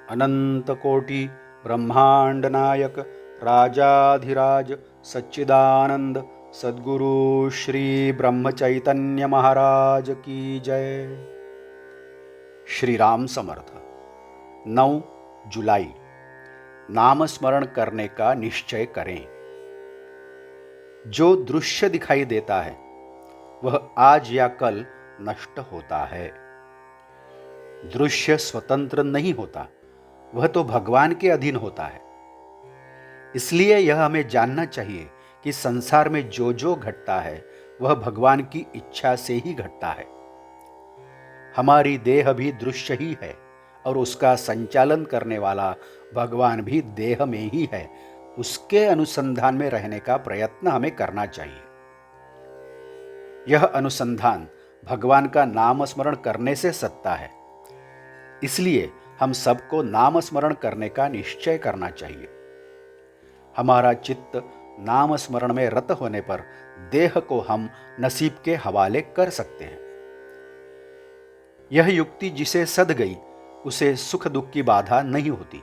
अनंत कोटि ब्रह्मांड नायक राजाधिराज सच्चिदानंद सद्गुरु श्री ब्रह्म चैतन्य महाराज की जय। श्री राम समर्थ। 9 जुलाई नाम स्मरण करने का निश्चय करें। जो दृश्य दिखाई देता है वह आज या कल नष्ट होता है। दृश्य स्वतंत्र नहीं होता, वह तो भगवान के अधीन होता है। इसलिए यह हमें जानना चाहिए कि संसार में जो जो घटता है वह भगवान की इच्छा से ही घटता है। हमारी देह भी दृश्य ही है और उसका संचालन करने वाला भगवान भी देह में ही है। उसके अनुसंधान में रहने का प्रयत्न हमें करना चाहिए। यह अनुसंधान भगवान का नाम स्मरण करने से सत्ता है। इसलिए हम सबको नाम स्मरण करने का निश्चय करना चाहिए। हमारा चित्त नाम स्मरण में रत होने पर देह को हम नसीब के हवाले कर सकते हैं। यह युक्ति जिसे सध गई उसे सुख दुख की बाधा नहीं होती।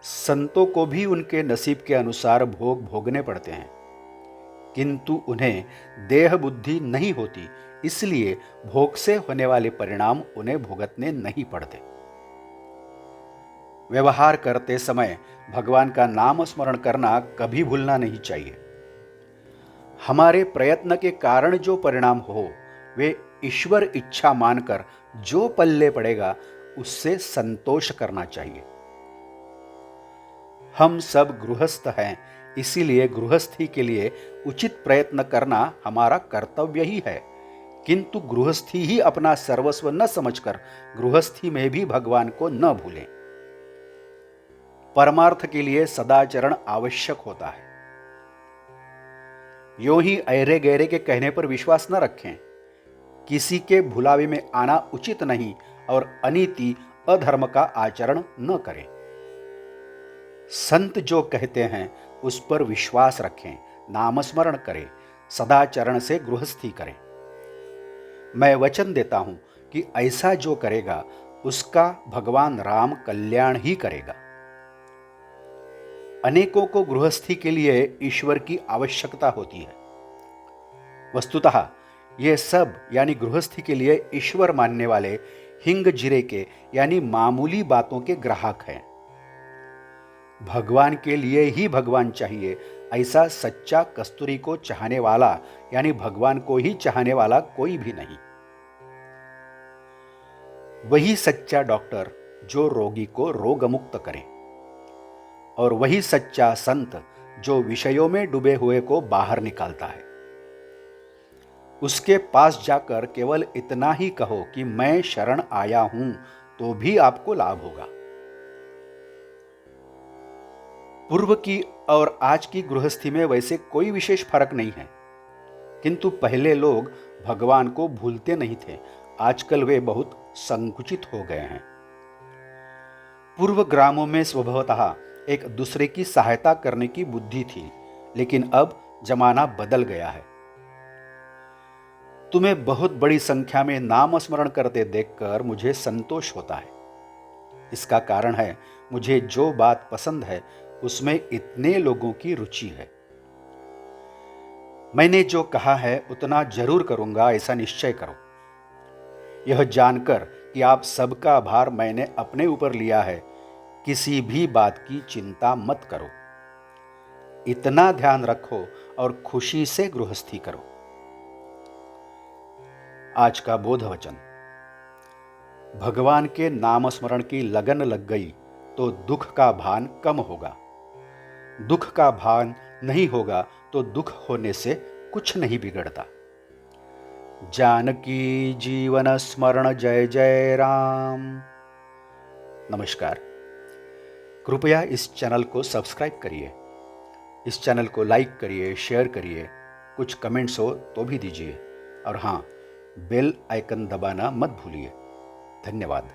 संतों को भी उनके नसीब के अनुसार भोग भोगने पड़ते हैं, किंतु उन्हें देह बुद्धि नहीं होती, इसलिए भोग से होने वाले परिणाम उन्हें भुगतने नहीं पड़ते। व्यवहार करते समय भगवान का नाम स्मरण करना कभी भूलना नहीं चाहिए। हमारे प्रयत्न के कारण जो परिणाम हो वे ईश्वर इच्छा मानकर जो पल्ले पड़ेगा उससे संतोष करना चाहिए। हम सब गृहस्थ हैं, इसीलिए गृहस्थी के लिए उचित प्रयत्न करना हमारा कर्तव्य ही है, किंतु गृहस्थी ही अपना सर्वस्व न समझकर गृहस्थी में भी भगवान को न भूलें। परमार्थ के लिए सदाचरण आवश्यक होता है। यूं ही ऐरे गहरे के कहने पर विश्वास न रखें। किसी के भुलावे में आना उचित नहीं और अनीति अधर्म का आचरण न करें। संत जो कहते हैं उस पर विश्वास रखें, नाम स्मरण करें, सदाचरण से गृहस्थी करें। मैं वचन देता हूं कि ऐसा जो करेगा उसका भगवान राम कल्याण ही करेगा। अनेकों को गृहस्थी के लिए ईश्वर की आवश्यकता होती है। वस्तुतः ये सब यानी गृहस्थी के लिए ईश्वर मानने वाले हिंग जीरे के यानी मामूली बातों के ग्राहक हैं। भगवान के लिए ही भगवान चाहिए, ऐसा सच्चा कस्तूरी को चाहने वाला यानी भगवान को ही चाहने वाला कोई भी नहीं। वही सच्चा डॉक्टर जो रोगी को रोगमुक्त करे, और वही सच्चा संत जो विषयों में डूबे हुए को बाहर निकालता है। उसके पास जाकर केवल इतना ही कहो कि मैं शरण आया हूं, तो भी आपको लाभ होगा। पूर्व की और आज की गृहस्थी में वैसे कोई विशेष फर्क नहीं है, किंतु पहले लोग भगवान को भूलते नहीं थे, आजकल वे बहुत संकुचित हो गए हैं। पूर्व ग्रामों में स्वभावतः एक दूसरे की सहायता करने की बुद्धि थी, लेकिन अब जमाना बदल गया है। तुम्हें बहुत बड़ी संख्या में नाम स्मरण करते देखकर मुझे संतोष होता है। इसका कारण है मुझे जो बात पसंद है उसमें इतने लोगों की रुचि है। मैंने जो कहा है उतना जरूर करूंगा, ऐसा निश्चय करो। यह जानकर कि आप सबका भार मैंने अपने ऊपर लिया है, किसी भी बात की चिंता मत करो। इतना ध्यान रखो और खुशी से गृहस्थी करो। आज का बोध वचन। भगवान के नाम स्मरण की लगन लग गई तो दुख का भान कम होगा। दुख का भान नहीं होगा तो दुख होने से कुछ नहीं बिगड़ता। जानकी जीवन स्मरण जय जय राम। नमस्कार। कृपया इस चैनल को सब्सक्राइब करिए, इस चैनल को लाइक करिए, शेयर करिए, कुछ कमेंट्स हो तो भी दीजिए, और हाँ, बेल आइकन दबाना मत भूलिए। धन्यवाद।